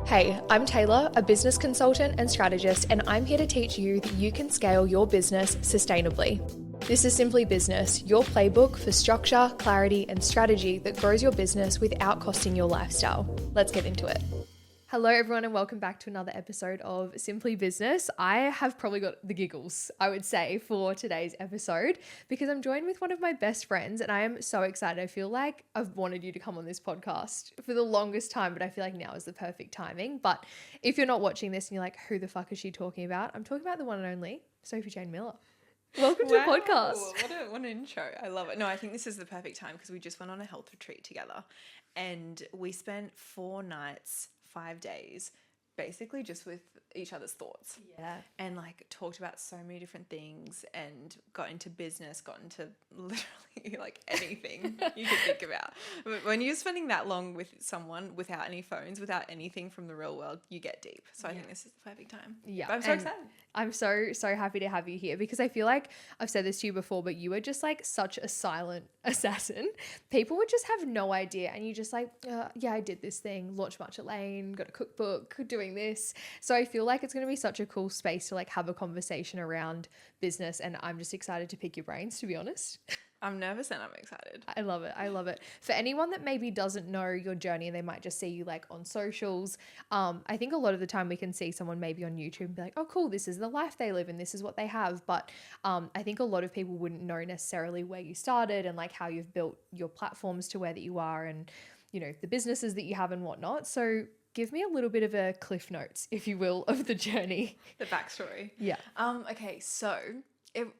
Hey, I'm Taylor, a business consultant and strategist, and I'm here to teach you that you can scale your business sustainably. This is Simply Business, your playbook for structure, clarity, and strategy that grows your business without costing your lifestyle. Let's get into it. Hello, everyone, and welcome back to another episode of Simply Business. I have probably got the giggles, I would say, for today's episode because I'm joined with one of my best friends and I am so excited. I feel like I've wanted you to come on this podcast for the longest time, but I feel like now is the perfect timing. But if you're not watching this and you're like, who the fuck is she talking about? I'm talking about the one and only Sophie Jayne Miller. Welcome to the podcast. What an intro. I love it. No, I think this is the perfect time because we just went on a health retreat together and we spent 4 nights, 5 days, basically just with each other's thoughts. Yeah. And like talked about so many different things and got into business, got into literally like anything you could think about. But when you're spending that long with someone without any phones, without anything from the real world, you get deep. So I think this is the perfect time. Yeah. But I'm so excited. I'm so happy to have you here because I feel like I've said this to you before, but you are just like such a silent assassin. People would just have no idea. And you just like, yeah, I did this thing, launched Matcha Lane, got a cookbook, doing this. So I feel like it's going to be such a cool space to like have a conversation around business. And I'm just excited to pick your brains, to be honest. I'm nervous and I'm excited. I love it. I love it. For anyone that maybe doesn't know your journey and they might just see you like on socials, I think a lot of the time we can see someone maybe on YouTube and be like, oh, cool, this is the life they live and this is what they have. But I think a lot of people wouldn't know necessarily where you started and like how you've built your platforms to where that you are and, you know, the businesses that you have and whatnot. So give me a little bit of a cliff notes, if you will, of the journey. The backstory. Yeah. Okay, so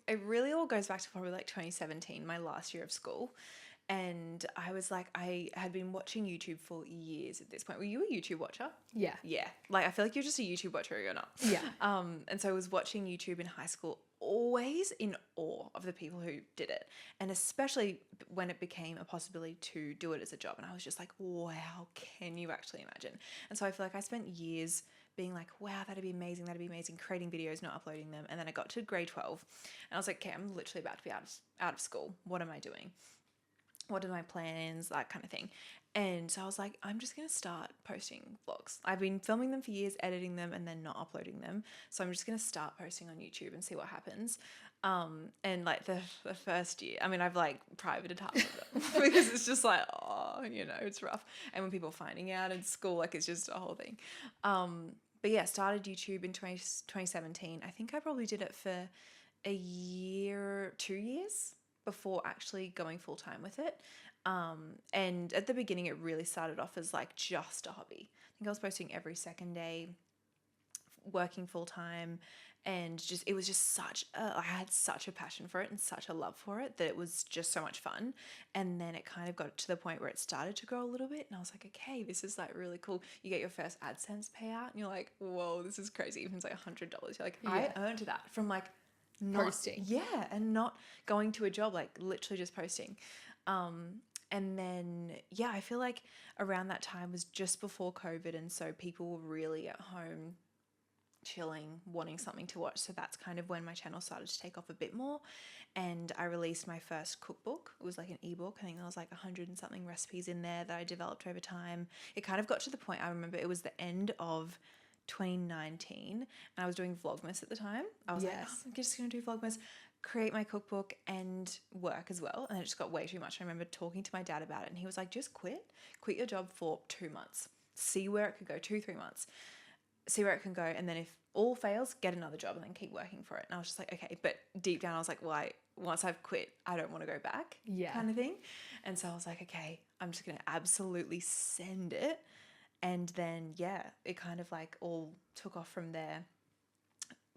it really all goes back to probably like 2017, my last year of school. And I was like, I had been watching YouTube for years at this point. Were you a YouTube watcher? Yeah. Yeah. Like, I feel like you're just a YouTube watcher or you're not. Yeah. And so I was watching YouTube in high school, always in awe of the people who did it. And especially when it became a possibility to do it as a job. And I was just like, wow, can you actually imagine? And so I feel like I spent years being like, wow, that'd be amazing, creating videos, not uploading them. And then I got to grade 12 and I was like, okay, I'm literally about to be out of school. What am I doing? What are my plans? That kind of thing. And so I was like, I'm just going to start posting vlogs. I've been filming them for years, editing them, and then not uploading them. So I'm just going to start posting on YouTube and see what happens. And like the first year, I mean, I've like privated half of them because it's just like, oh, you know, it's rough. And when people are finding out in school, like it's just a whole thing. But yeah, started YouTube in 2017. I think I probably did it for a year, 2 years before actually going full time with it. And at the beginning, it really started off as like just a hobby. I think I was posting every second day, working full time, and just it was just I had such a passion for it and such a love for it that it was just so much fun. And then it kind of got to the point where it started to grow a little bit, and I was like, okay, this is like really cool. You get your first AdSense payout, and you're like, whoa, this is crazy. Even if it's like $100, you're like, yeah. I earned that from like posting. Yeah, and not going to a job, like literally just posting. And then, yeah, I feel like around that time was just before COVID. And so people were really at home, chilling, wanting something to watch. So that's kind of when my channel started to take off a bit more. And I released my first cookbook. It was like an ebook. I think there was like 100 and something recipes in there that I developed over time. It kind of got to the point, I remember it was the end of 2019 and I was doing Vlogmas at the time. I was like, oh, I'm just going to do Vlogmas, create my cookbook and work as well. And it just got way too much. I remember talking to my dad about it and he was like, just quit your job for 2 months, see where it could go, 2-3 months, see where it can go. And then if all fails, get another job and then keep working for it. And I was just like, okay. But deep down I was like, well, once I've quit, I don't want to go back kind of thing. And so I was like, okay, I'm just going to absolutely send it. And then, yeah, it kind of like all took off from there.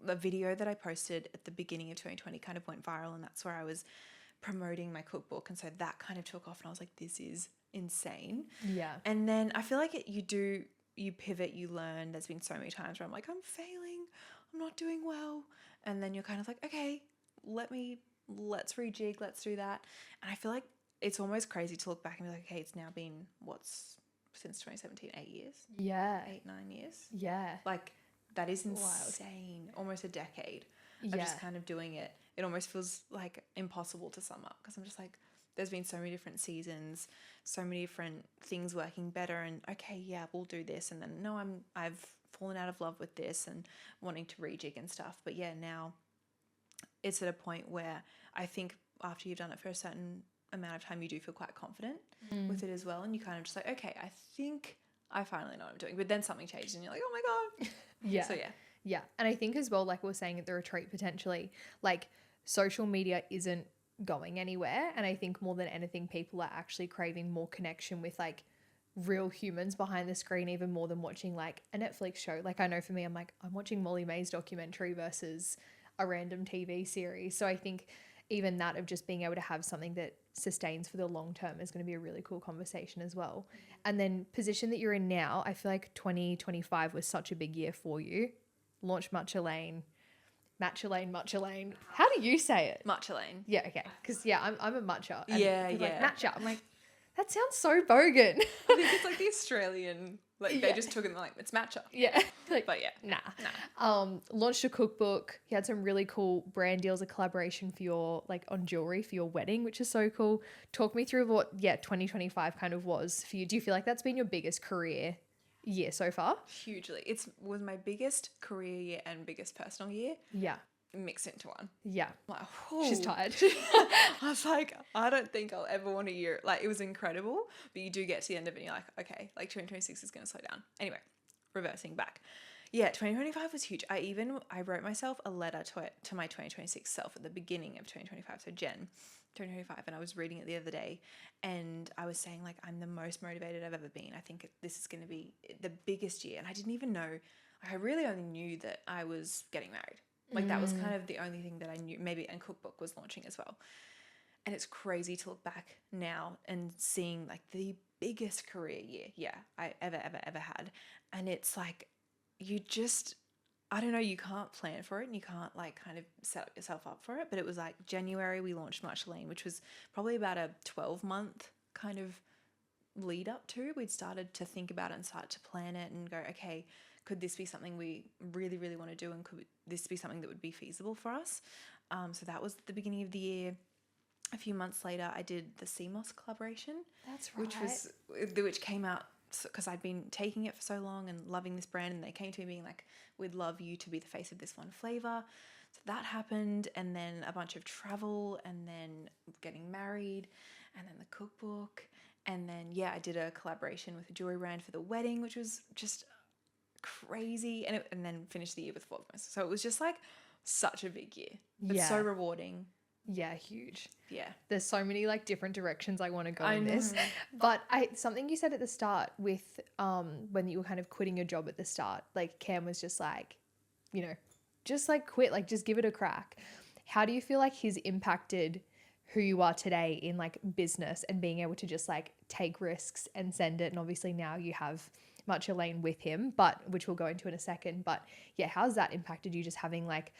The video that I posted at the beginning of 2020 kind of went viral, and that's where I was promoting my cookbook. And so that kind of took off and I was like, this is insane. Yeah. And then I feel like you pivot, you learn. There's been so many times where I'm like, I'm failing, I'm not doing well. And then you're kind of like, okay, let's rejig, let's do that. And I feel like it's almost crazy to look back and be like, okay, it's now been since 2017, 8 years? Yeah. 8-9 years? Yeah. Like, that is insane. Wild. Almost a decade of just kind of doing it. It almost feels like impossible to sum up because I'm just like, there's been so many different seasons, so many different things working better, and okay, yeah, we'll do this, and then no, I've fallen out of love with this and wanting to rejig and stuff. But yeah, now it's at a point where I think after you've done it for a certain amount of time, you do feel quite confident with it as well, and you kind of just like, okay, I think I finally know what I'm doing. But then something changes and you're like, oh my god. Yeah. So Yeah. And I think as well, like we were saying at the retreat, potentially, like social media isn't going anywhere. And I think more than anything, people are actually craving more connection with like real humans behind the screen, even more than watching like a Netflix show. Like I know for me, I'm like, I'm watching Molly May's documentary versus a random TV series. So I think even that of just being able to have something that sustains for the long term is going to be a really cool conversation as well. And then position that you're in now, I feel like 2025 was such a big year for you. Launch Matcha Lane. How do you say it? Matcha Lane. Yeah, okay. Because I'm a matcha. And Yeah, people are yeah. like, matcha. I'm like, that sounds so bogan. I think it's like the Australian, like they just took it and like, it's matcha. Yeah. Like, But yeah. nah. Launched a cookbook. You had some really cool brand deals, a collaboration for your, like on jewelry for your wedding, which is so cool. Talk me through what, 2025 kind of was for you. Do you feel like that's been your biggest career year so far? Hugely. It was my biggest career year and biggest personal year Yeah. mixed into one. Yeah. I'm like, She's "Whew." tired. I was like, I don't think I'll ever want a year. Like, it was incredible, but you do get to the end of it and you're like, okay, like 2026 is going to slow down. Anyway, reversing back. Yeah, 2025 was huge. I wrote myself a letter to my 2026 self at the beginning of 2025. So Jen, 2025, and I was reading it the other day, and I was saying like, I'm the most motivated I've ever been. I think this is going to be the biggest year. And I didn't even know, like, I really only knew that I was getting married. Like that was kind of the only thing that I knew, maybe, and cookbook was launching as well. And it's crazy to look back now and seeing like the biggest career year, I ever had. And it's like, I don't know, you can't plan for it and you can't like kind of set yourself up for it. But it was like January, we launched Matcha Lane, which was probably about a 12-month kind of lead up to. We'd started to think about it and start to plan it and go, okay, could this be something we really, really want to do? And could this be something that would be feasible for us? So that was the beginning of the year. A few months later, I did the CMOS collaboration. That's right. Which came out because I'd been taking it for so long and loving this brand. And they came to me being like, we'd love you to be the face of this one flavor. So that happened. And then a bunch of travel and then getting married and then the cookbook. And then, I did a collaboration with a jewelry brand for the wedding, which was just crazy, and then finished the year with Vlogmas. So it was just like such a big year, but so rewarding. Yeah, huge. Yeah, there's so many like different directions I want to go in this. But something you said at the start with when you were kind of quitting your job at the start, like Cam was just like, just like quit, like just give it a crack. How do you feel like he's impacted who you are today in like business and being able to just like take risks and send it? And obviously now you have Matcha Lane with him, but which we'll go into in a second. But yeah, how's that impacted you, just having like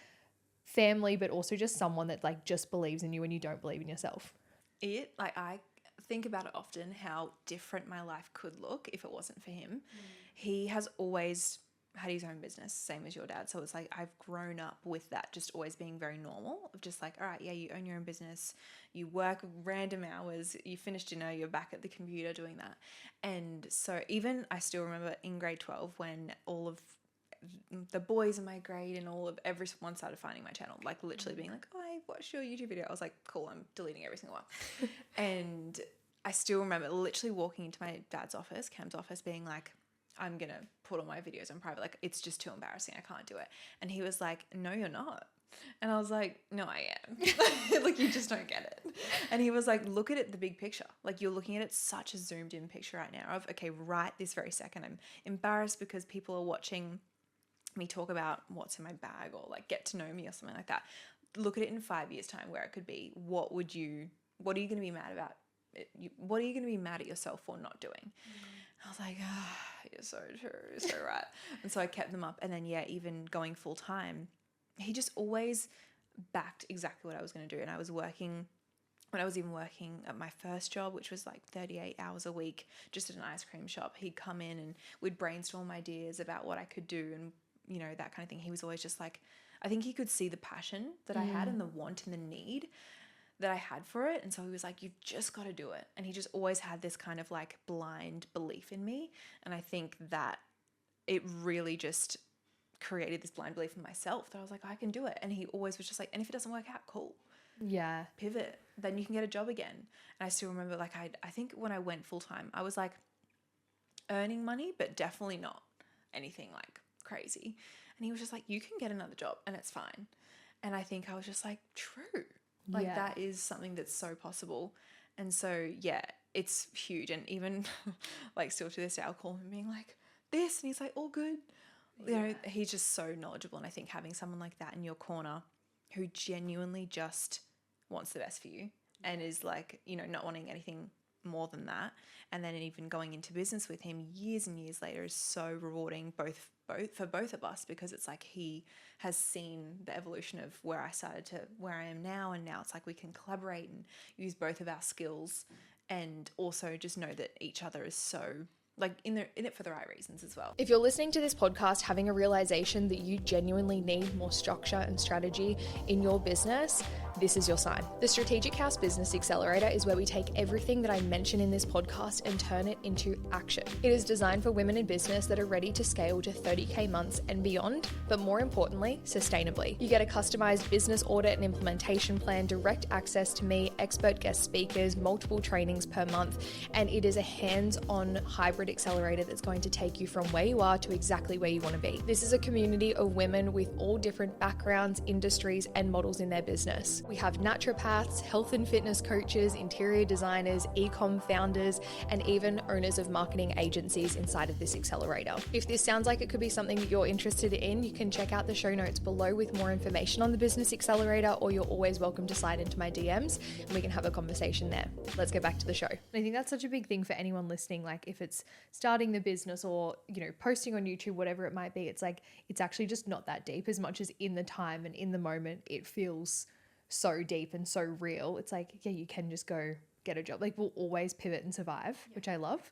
family, but also just someone that like just believes in you when you don't believe in yourself? I think about it often, how different my life could look if it wasn't for him. He has always had his own business, same as your dad. So it's like I've grown up with that just always being very normal, of just like, all right, yeah, you own your own business, you work random hours, you finish dinner, you're back at the computer doing that. And so even I still remember in grade 12 when all of the boys in my grade and everyone started finding my channel, like literally being like, oh, I watched your YouTube video. I was like, cool, I'm deleting every single one. And I still remember literally walking into my dad's office, Cam's office, being like, I'm going to put all my videos on private. Like, it's just too embarrassing. I can't do it. And he was like, no, you're not. And I was like, no, I am. Like, you just don't get it. And he was like, look at it, the big picture. Like, you're looking at it such a zoomed in picture right now of, okay, right this very second, I'm embarrassed because people are watching me talk about what's in my bag or like get to know me or something like that. Look at it in 5 years' time where it could be. What are you going to be mad about? What are you going to be mad at yourself for not doing? I was like, you're so true, you're so right. And so I kept them up. And then, even going full time, he just always backed exactly what I was going to do. And I was working, when I was even working at my first job, which was like 38 hours a week, just at an ice cream shop, he'd come in and we'd brainstorm ideas about what I could do and, that kind of thing. He was always just like, I think he could see the passion that I had and the want and the need that I had for it. And so he was like, you've just got to do it. And he just always had this kind of like blind belief in me. And I think that it really just created this blind belief in myself that I was like, I can do it. And he always was just like, and if it doesn't work out, cool. Yeah. Pivot. Then you can get a job again. And I still remember, like, I think when I went full time, I was like earning money, but definitely not anything like crazy. And he was just like, you can get another job and it's fine. And I think I was just like, true. Like that is something that's so possible. And so, yeah, it's huge. And even like still to this day, I'll call him being like this. And he's like, all good. You know, he's just so knowledgeable. And I think having someone like that in your corner who genuinely just wants the best for you and is like, you know, not wanting anything more than that. And then even going into business with him years and years later is so rewarding both for both of us, because it's like he has seen the evolution of where I started to where I am now, and now it's like we can collaborate and use both of our skills, and also just know that each other is so like in it for the right reasons as well. If you're listening to this podcast having a realization that you genuinely need more structure and strategy in your business, this is your sign. The Strategic House Business Accelerator is where we take everything that I mention in this podcast and turn it into action. It is designed for women in business that are ready to scale to 30K months and beyond, but more importantly, sustainably. You get a customized business audit and implementation plan, direct access to me, expert guest speakers, multiple trainings per month, and it is a hands-on hybrid accelerator that's going to take you from where you are to exactly where you want to be. This is a community of women with all different backgrounds, industries, and models in their business. We have naturopaths, health and fitness coaches, interior designers, e-com founders, and even owners of marketing agencies inside of this accelerator. If this sounds like it could be something that you're interested in, you can check out the show notes below with more information on the Business Accelerator, or you're always welcome to slide into my DMs and we can have a conversation there. Let's get back to the show. I think that's such a big thing for anyone listening. Like if it's starting the business or, you know, posting on YouTube, whatever it might be, it's like, it's actually just not that deep as much as in the time and in the moment it feels so deep and so real. It's like, yeah, you can just go get a job. Like we'll always pivot and survive, which I love.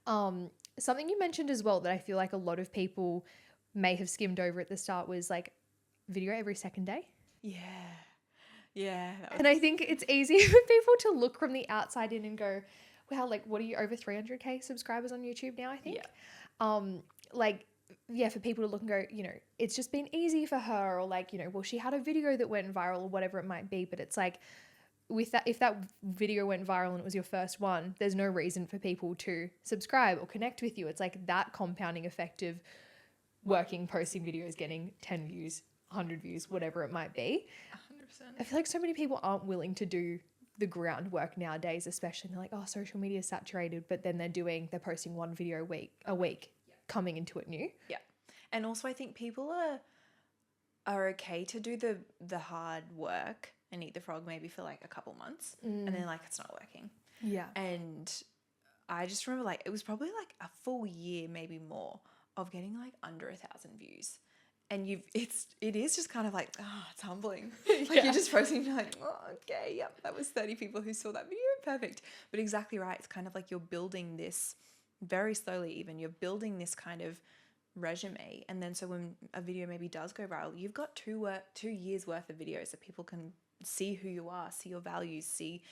Something you mentioned as well that I feel like a lot of people may have skimmed over at the start was like video every second day. Yeah. And I think it's easy for people to look from the outside in and go, wow, like what are you, over 300K subscribers on YouTube now, I think? For people to look and go, you know, it's just been easy for her, or like, you know, well, she had a video that went viral or whatever it might be. But it's like with that, if that video went viral and it was your first one, there's no reason for people to subscribe or connect with you. It's like that compounding effect of working, posting videos, getting 10 views, 100 views, whatever it might be. 100%. I feel like so many people aren't willing to do the groundwork nowadays, especially. They're like, oh, social media is saturated, but then they're posting one video a week, coming into it new. Yeah. And also I think people are okay to do the hard work and eat the frog maybe for like a couple months and then like it's not working. Yeah. And I just remember like it was probably like a full year, maybe more, of getting like under 1,000 views. And it is just kind of like, it's humbling. Like you're just posting, you're like, oh, okay, yep, that was 30 people who saw that video, perfect. But exactly right. It's kind of like you're building this very slowly, even you're building this kind of resume. And then so when a video maybe does go viral, you've got 2 years worth of videos that people can see who you are, see your values, see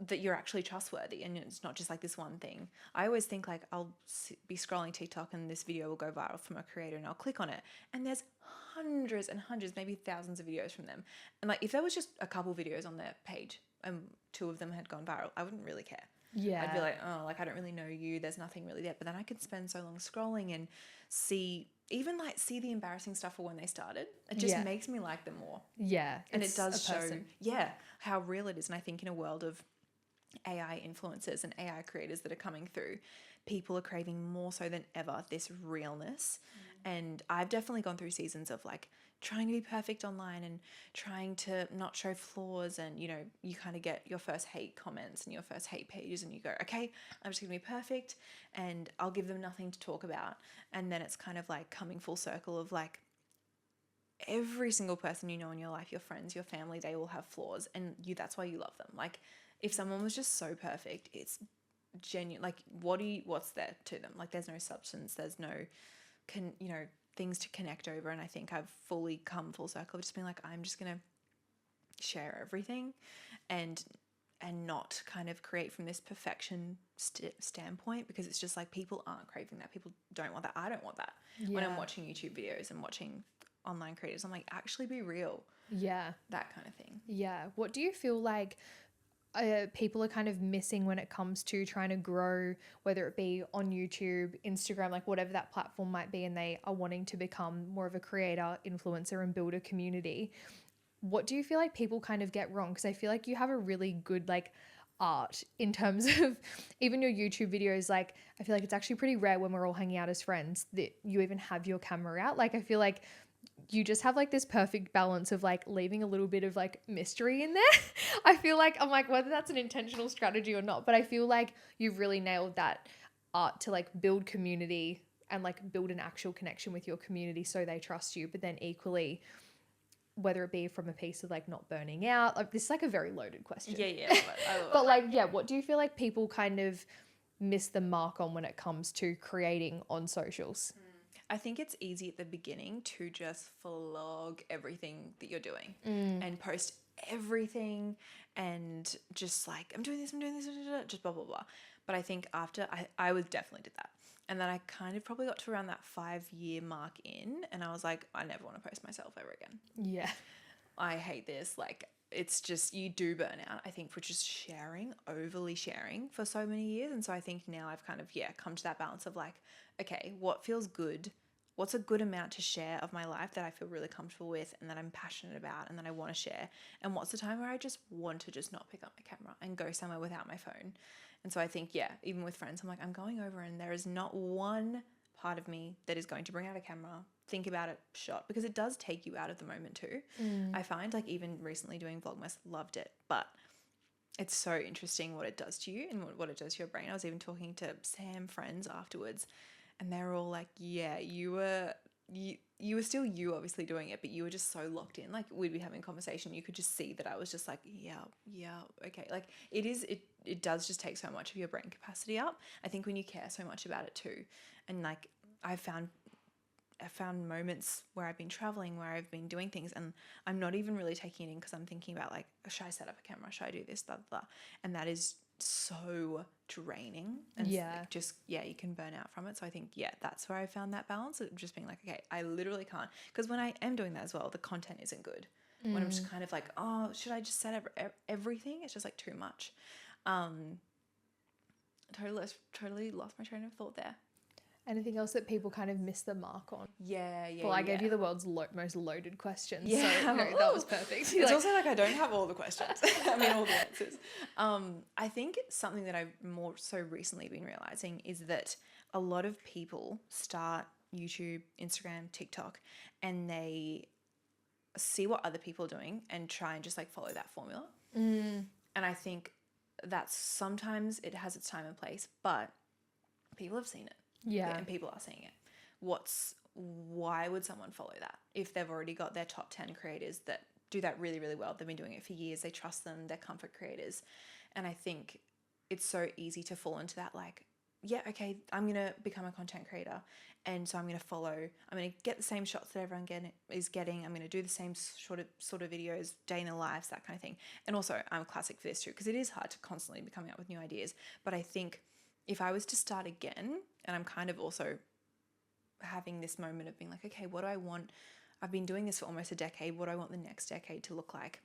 that you're actually trustworthy, and it's not just like this one thing. I always think like I'll be scrolling TikTok and this video will go viral from a creator and I'll click on it and there's hundreds and hundreds, maybe thousands of videos from them. And like if there was just a couple videos on their page and 2 of them had gone viral, I wouldn't really care. Yeah. I'd be like, oh, like I don't really know you. There's nothing really there. But then I could spend so long scrolling and see the embarrassing stuff of when they started. It just makes me like them more. Yeah. And it does show, how real it is. And I think in a world of AI influencers and AI creators that are coming through, people are craving more so than ever this realness. And I've definitely gone through seasons of like trying to be perfect online and trying to not show flaws, and you know, you kind of get your first hate comments and your first hate pages and you go, okay, I'm just gonna be perfect and I'll give them nothing to talk about. And then it's kind of like coming full circle of like every single person you know in your life, your friends, your family, they all have flaws, and that's why you love them. Like if someone was just so perfect, it's genuine. Like what's there to them? Like there's no substance, there's no things to connect over. And I think I've fully come full circle of just being like, I'm just gonna share everything and not kind of create from this perfection standpoint, because it's just like people aren't craving that. People don't want that. I don't want that. When I'm watching YouTube videos and watching online creators, I'm like, actually be real. Yeah. That kind of thing. Yeah. What do you feel like people are kind of missing when it comes to trying to grow, whether it be on YouTube, Instagram, like whatever that platform might be, and they are wanting to become more of a creator, influencer, and build a community? What do you feel like people kind of get wrong? Because I feel like you have a really good like art in terms of even your YouTube videos. Like I feel like it's actually pretty rare when we're all hanging out as friends that you even have your camera out. Like I feel like you just have like this perfect balance of like leaving a little bit of like mystery in there. I feel like, I'm like, whether that's an intentional strategy or not, but I feel like you've really nailed that art to like build community and like build an actual connection with your community so they trust you. But then equally, whether it be from a piece of like not burning out, like this is like a very loaded question. Yeah. I love But like, yeah, what do you feel like people kind of miss the mark on when it comes to creating on socials? I think it's easy at the beginning to just vlog everything that you're doing and post everything and just like, I'm doing this, just blah, blah, blah. But I think after, I was definitely did that. And then I kind of probably got to around that 5-year mark in, and I was like, I never want to post myself ever again. Yeah. I hate this. Like, it's just, you do burn out, I think, for just overly sharing for so many years. And so I think now I've kind of, come to that balance of like, okay, what feels good? What's a good amount to share of my life that I feel really comfortable with and that I'm passionate about and that I want to share? And what's the time where I just want to just not pick up my camera and go somewhere without my phone? And so I think, even with friends, I'm like, I'm going over and there is not one part of me that is going to bring out a camera, think about it, shot, because it does take you out of the moment too. I find like even recently doing Vlogmas, loved it, but it's so interesting what it does to you and what it does to your brain. I was even talking to Sam friends afterwards, and they were all like, yeah, you were still you obviously doing it, but you were just so locked in. Like we'd be having a conversation, you could just see that I was just like, yeah, okay. Like it does just take so much of your brain capacity up. I think when you care so much about it too. And like I found moments where I've been traveling, where I've been doing things, and I'm not even really taking it in because I'm thinking about like, should I set up a camera? Should I do this? Blah, blah, blah. And that is so draining. And you can burn out from it. So I think, that's where I found that balance of just being like, okay, I literally can't. Because when I am doing that as well, the content isn't good. When I'm just kind of like, oh, should I just set up everything? It's just like too much. Totally lost my train of thought there. Anything else that people kind of miss the mark on? Yeah. Well, I gave you the world's most loaded question. Yeah. So no, that was perfect. It's also like I don't have all the questions. I mean, all the answers. I think something that I've more so recently been realizing is that a lot of people start YouTube, Instagram, TikTok, and they see what other people are doing and try and just like follow that formula. And I think that sometimes it has its time and place, but people have seen it. Yeah. And people are seeing it. Why would someone follow that if they've already got their top 10 creators that do that really, really well? They've been doing it for years. They trust them. They're comfort creators. And I think it's so easy to fall into that like, okay, I'm going to become a content creator. And so I'm going to follow, I'm going to get the same shots that everyone is getting. I'm going to do the same sort of videos, day in the lives, that kind of thing. And also I'm a classic for this too, because it is hard to constantly be coming up with new ideas. But I think if I was to start again, and I'm kind of also having this moment of being like, okay, what do I want? I've been doing this for almost a decade. What do I want the next decade to look like?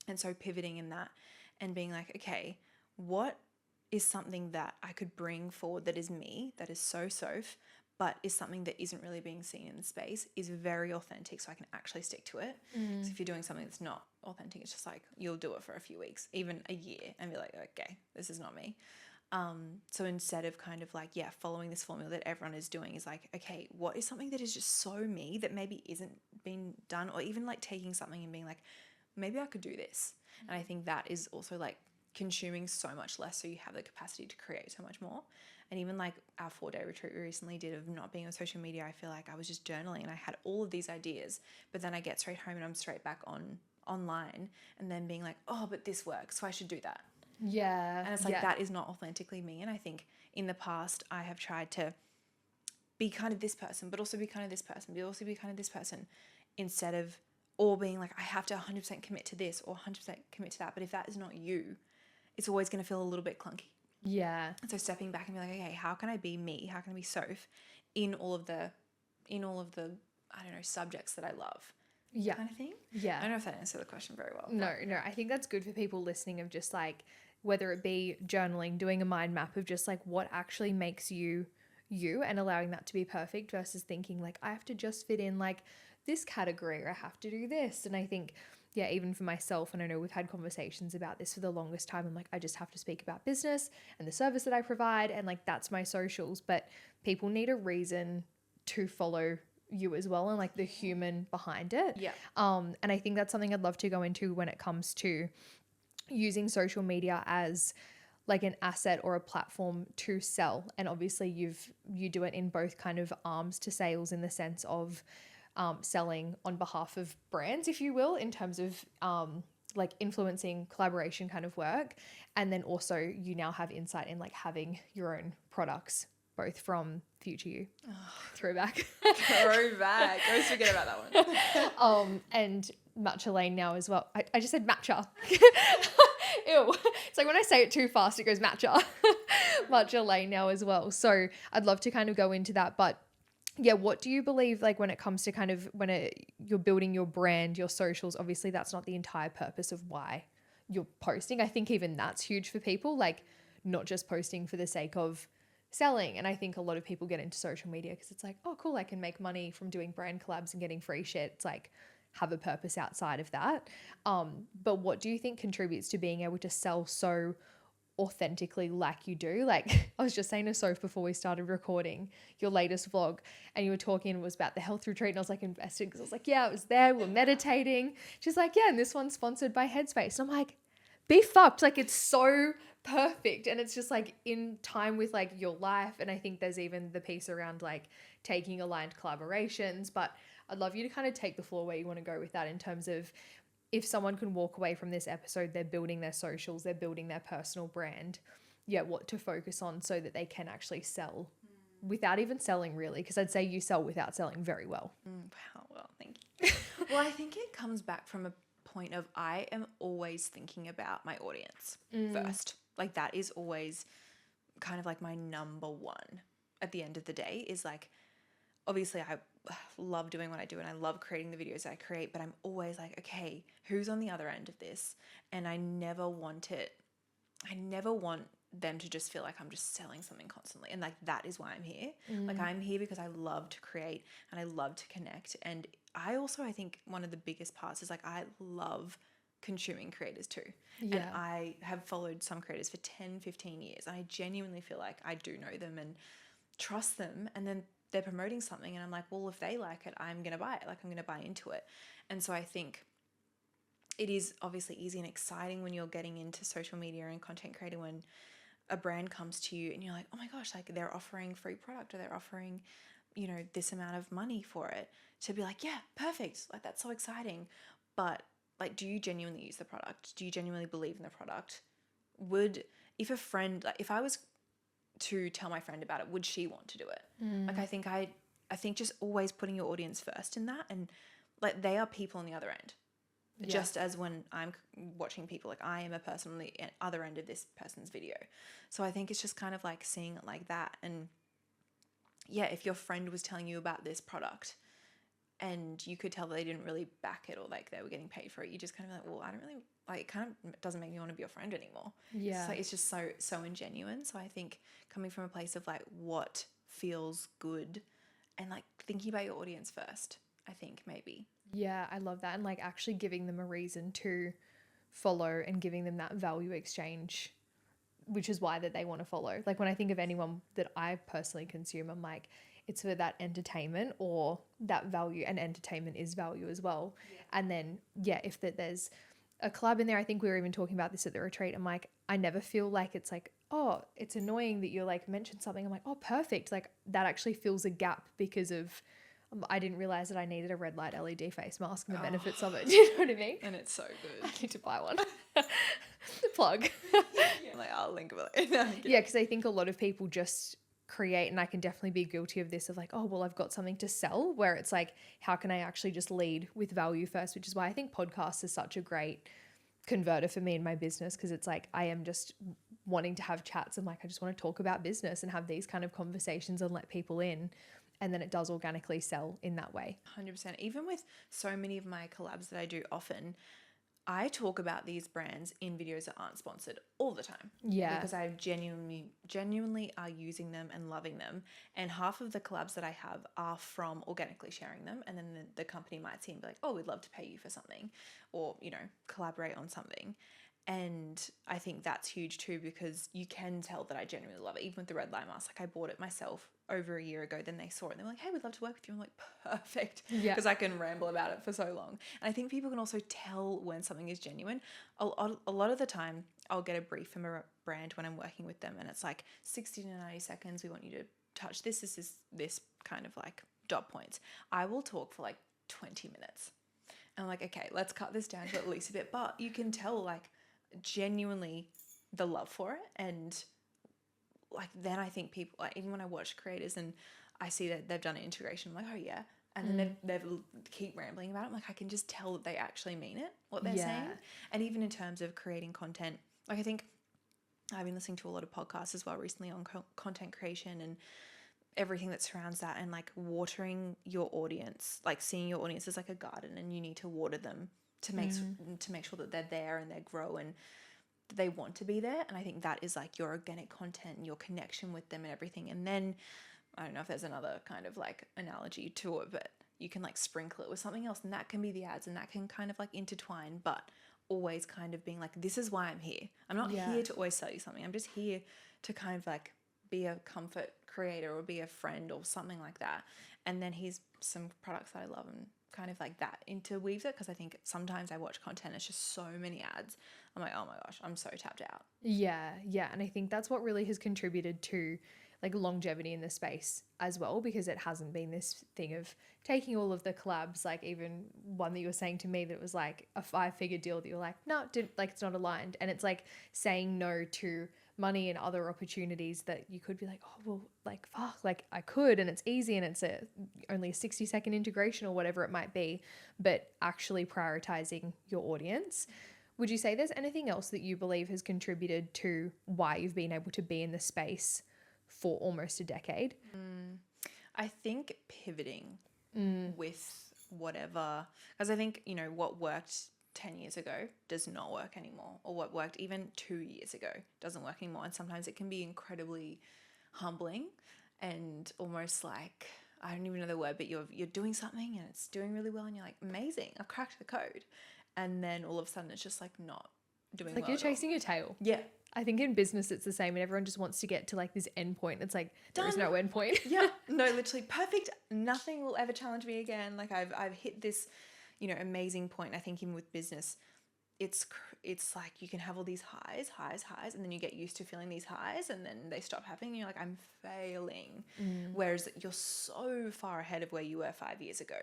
And so pivoting in that and being like, okay, what is something that I could bring forward that is me, that is so Soph, but is something that isn't really being seen in the space, is very authentic, so I can actually stick to it. So if you're doing something that's not authentic, it's just like you'll do it for a few weeks, even a year, and be like, okay, this is not me. So instead of kind of like, following this formula that everyone is doing, is like, okay, what is something that is just so me that maybe isn't being done, or even like taking something and being like, maybe I could do this. And I think that is also like consuming so much less, so you have the capacity to create so much more. And even like our 4-day retreat we recently did of not being on social media, I feel like I was just journaling and I had all of these ideas, but then I get straight home and I'm straight back online and then being like, oh, but this works, so I should do that. Yeah. And it's like, that is not authentically me. And I think in the past I have tried to be kind of this person, but also be kind of this person, but also be kind of this person, instead of or being like, I have to 100% commit to this or 100% commit to that. But if that is not you, it's always going to feel a little bit clunky. Yeah. And so stepping back and be like, okay, how can I be me? How can I be Soph in all of the, I don't know, subjects that I love? Yeah. Kind of thing. Yeah. I don't know if that answered the question very well. No. I think that's good for people listening, of just like, whether it be journaling, doing a mind map of just like what actually makes you you, and allowing that to be perfect, versus thinking like, I have to just fit in like this category, or I have to do this. And I think, yeah, even for myself, and I know we've had conversations about this for the longest time, I'm like, I just have to speak about business and the service that I provide, and like that's my socials. But people need a reason to follow you as well, and like the human behind it. Yeah. And I think that's something I'd love to go into when it comes to using social media as like an asset or a platform to sell. And obviously you do it in both kind of arms to sales, in the sense of selling on behalf of brands, if you will, in terms of like influencing collaboration kind of work. And then also you now have insight in like having your own products, both from Future You. Throwback. Throwback. Always forget about that one. And Matcha Lane now as well. I just said matcha. Ew. It's like when I say it too fast, it goes matcha. Matcha Lane now as well. So I'd love to kind of go into that. But yeah, what do you believe, like when it comes to kind of you're building your brand, your socials, obviously that's not the entire purpose of why you're posting. I think even that's huge for people, like not just posting for the sake of selling. And I think a lot of people get into social media because it's like, oh cool, I can make money from doing brand collabs and getting free shit. It's like, have a purpose outside of that. But what do you think contributes to being able to sell so authentically like you do? Like I was just saying to Soph before we started recording your latest vlog, and you were talking, it was about the health retreat, and I was like invested, because I was like, yeah, I was there, we're meditating. She's like, yeah, and this one's sponsored by Headspace. And I'm like, be fucked. Like it's so perfect, and it's just like in time with like your life. And I think there's even the piece around like taking aligned collaborations. But I'd love you to kind of take the floor where you want to go with that, in terms of if someone can walk away from this episode, they're building their socials, they're building their personal brand, yeah, what to focus on so that they can actually sell without even selling, really. Because I'd say you sell without selling very well. Wow, well, thank you. Well, I think it comes back from a point of, I am always thinking about my audience first. Like that is always kind of like my number one at the end of the day, is like, obviously I love doing what I do and I love creating the videos I create, but I'm always like, okay, who's on the other end of this? And I never want them to just feel like I'm just selling something constantly. And like, that is why I'm here. Like I'm here because I love to create and I love to connect. And I think one of the biggest parts is like, I love consuming creators too. Yeah. And I have followed some creators for 10, 15 years. And I genuinely feel like I do know them and trust them. And then they're promoting something and I'm like, well, if they like it, I'm going to buy it. Like I'm going to buy into it. And so I think it is obviously easy and exciting when you're getting into social media and content creating, when a brand comes to you and you're like, oh my gosh, like they're offering free product, or they're offering, you know, this amount of money for it, to be like, yeah, perfect. Like that's so exciting. But like, do you genuinely use the product? Do you genuinely believe in the product? If a friend, like if I was to tell my friend about it, would she want to do it? Like I think just always putting your audience first in that, and like they are people on the other end. Yeah. Just as when I'm watching people, like I am a person on the other end of this person's video. So I think it's just kind of like seeing it like that. And yeah, if your friend was telling you about this product and you could tell that they didn't really back it, or like they were getting paid for it, you just kind of like, well, I don't really, like, it kind of doesn't make me want to be your friend anymore. Yeah. So it's just so ingenuine. So I think coming from a place of like what feels good and like thinking about your audience first, I think maybe. Yeah, I love that. And like actually giving them a reason to follow and giving them that value exchange, which is why that they want to follow. Like when I think of anyone that I personally consume, I'm like, it's for that entertainment or that value, and entertainment is value as well. Yeah. And then, yeah, if there's a collab in there, I think we were even talking about this at the retreat. I'm like, I never feel like it's like, oh, it's annoying that you're like mentioned something. I'm like, oh, perfect. Like that actually fills a gap because of, I didn't realize that I needed a red light LED face mask and the benefits of it. Do you know what I mean? And it's so good. I need to buy one. Plug. Yeah, like I'll link it. Yeah, because I think a lot of people just create, and I can definitely be guilty of this, of like, oh, well, I've got something to sell, where it's like, how can I actually just lead with value first, which is why I think podcasts is such a great converter for me in my business, because it's like I am just wanting to have chats and like I just want to talk about business and have these kind of conversations and let people in, and then it does organically sell in that way. 100%. Even with so many of my collabs that I do, often I talk about these brands in videos that aren't sponsored all the time. Yeah. Because I genuinely are using them and loving them. And half of the collabs that I have are from organically sharing them. And then the company might see and be like, oh, we'd love to pay you for something, or, you know, collaborate on something. And I think that's huge too, because you can tell that I genuinely love it. Even with the red light mask, like I bought it myself over a year ago. Then they saw it and they were like, hey, we'd love to work with you. I'm like, perfect. Yeah. Because I can ramble about it for so long. And I think people can also tell when something is genuine. A lot of the time, I'll get a brief from a brand when I'm working with them, and it's like 60 to 90 seconds. We want you to touch this kind of like dot points. I will talk for like 20 minutes. And I'm like, okay, let's cut this down to at least a bit. But you can tell like genuinely the love for it. And like then I think people, like, even when I watch creators and I see that they've done an integration, I'm like, oh yeah. And then they've keep rambling about it. I'm like, I can just tell that they actually mean it, what they're saying. And even in terms of creating content, like I think I've been listening to a lot of podcasts as well recently on content creation and everything that surrounds that, and like watering your audience, like seeing your audience as like a garden, and you need to water them to make sure that they're there and they grow and they want to be there. And I think that is like your organic content and your connection with them and everything. And then I don't know if there's another kind of like analogy to it, but you can like sprinkle it with something else, and that can be the ads, and that can kind of like intertwine, but always kind of being like, this is why I'm here. I'm not here to always sell you something. I'm just here to kind of like be a comfort creator or be a friend or something like that. And then here's some products that I love, and kind of like that interweaves it. Because I think sometimes I watch content, it's just so many ads. I'm like, oh my gosh, I'm so tapped out. Yeah. And I think that's what really has contributed to like longevity in the space as well, because it hasn't been this thing of taking all of the collabs, like even one that you were saying to me that was like a 5-figure deal that you're like, no, like it's not aligned. And it's like saying no to money and other opportunities that you could be like, oh, well, like, fuck, like I could, and it's easy, and it's only a 60-second integration or whatever it might be, but actually prioritizing your audience. Would you say there's anything else that you believe has contributed to why you've been able to be in the space for almost a decade? I think pivoting with whatever, because I think, you know, what worked 10 years ago does not work anymore, or what worked even 2 years ago doesn't work anymore. And sometimes it can be incredibly humbling and almost like, I don't even know the word, but you're doing something and it's doing really well and you're like, amazing, I've cracked the code. And then all of a sudden it's just like not doing like well. You're chasing your tail. Yeah. I think in business it's the same, and everyone just wants to get to like this end point. It's like there is no end point. Yeah. No, literally perfect. Nothing will ever challenge me again. Like I've hit this, you know, amazing point. I think even with business, it's like you can have all these highs, and then you get used to feeling these highs, and then they stop happening. And you're like, I'm failing. Whereas you're so far ahead of where you were 5 years ago.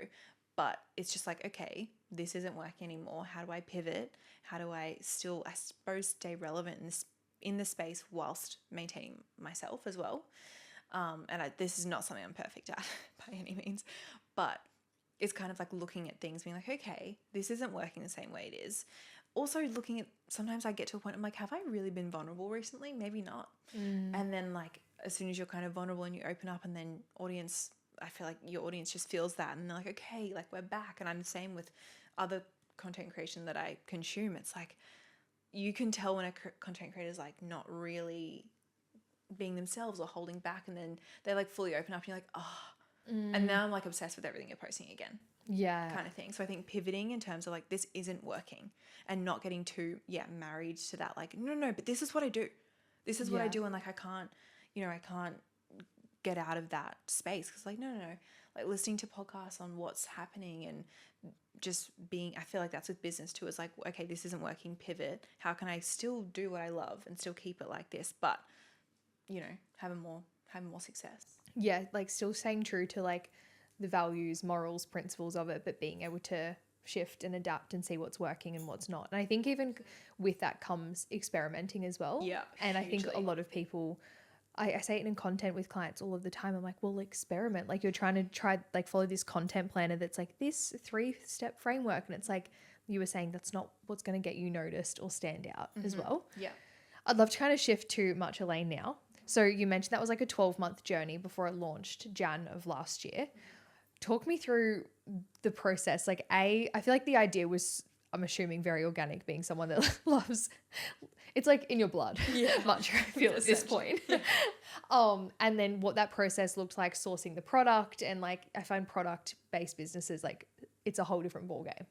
But it's just like, okay, this isn't working anymore. How do I pivot? How do I still, I suppose, stay relevant in the space whilst maintaining myself as well? And this is not something I'm perfect at by any means, but it's kind of like looking at things, being like, okay, this isn't working the same way it is. Also looking at, sometimes I get to a point, I'm like, have I really been vulnerable recently? Maybe not. And then like, as soon as you're kind of vulnerable and you open up, and then I feel like your audience just feels that, and they're like, okay, like we're back. And I'm the same with other content creation that I consume. It's like, you can tell when a content creator is like not really being themselves or holding back, and then they like fully open up and you're like, oh, and now I'm like obsessed with everything you're posting again. Yeah. Kind of thing. So I think pivoting in terms of like, this isn't working, and not getting too, married to that. Like, no, but this is what I do. This is what I do. And like, I can't get out of that space. Cause like, no. Like listening to podcasts on what's happening, and just being, I feel like that's with business too. It's like, okay, this isn't working, pivot. How can I still do what I love and still keep it like this, but have more success? Yeah. Like still staying true to like the values, morals, principles of it, but being able to shift and adapt and see what's working and what's not. And I think even with that comes experimenting as well. Yeah. And I think a lot of people I say it in content with clients all of the time. I'm like, well, experiment. Like you're trying to like follow this content planner that's like this 3-step framework. And it's like you were saying, that's not what's going to get you noticed or stand out as well. Yeah. I'd love to kind of shift to Matcha Lane now. So you mentioned that was like a 12-month journey before it launched Jan of last year. Talk me through the process. Like I feel like the idea was, I'm assuming, very organic, being someone that loves, it's like in your blood. Yeah. Matcha, I feel at this point. Yeah. And then what that process looked like, sourcing the product, and like I find product-based businesses, like it's a whole different ballgame.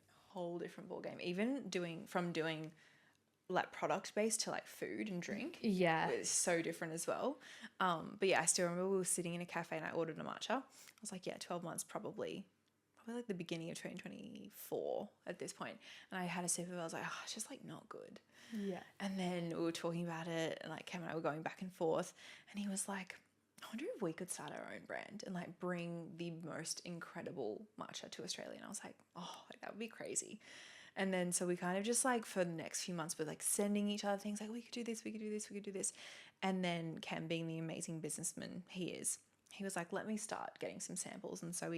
Even doing like product based to like food and drink. Yeah. It's so different as well. But yeah, I still remember we were sitting in a cafe and I ordered a matcha. I was like, yeah, 12 months probably like the beginning of 2024 at this point. And I had a sip of it. I was like, oh, it's just like not good. Yeah. And then we were talking about it and like Cam and I were going back and forth. And he was like, I wonder if we could start our own brand and like bring the most incredible matcha to Australia. And I was like, oh, like that would be crazy. And then so we kind of just like for the next few months were like sending each other things like we could do this, we could do this, we could do this. And then Cam, being the amazing businessman he is, he was like, let me start getting some samples. And so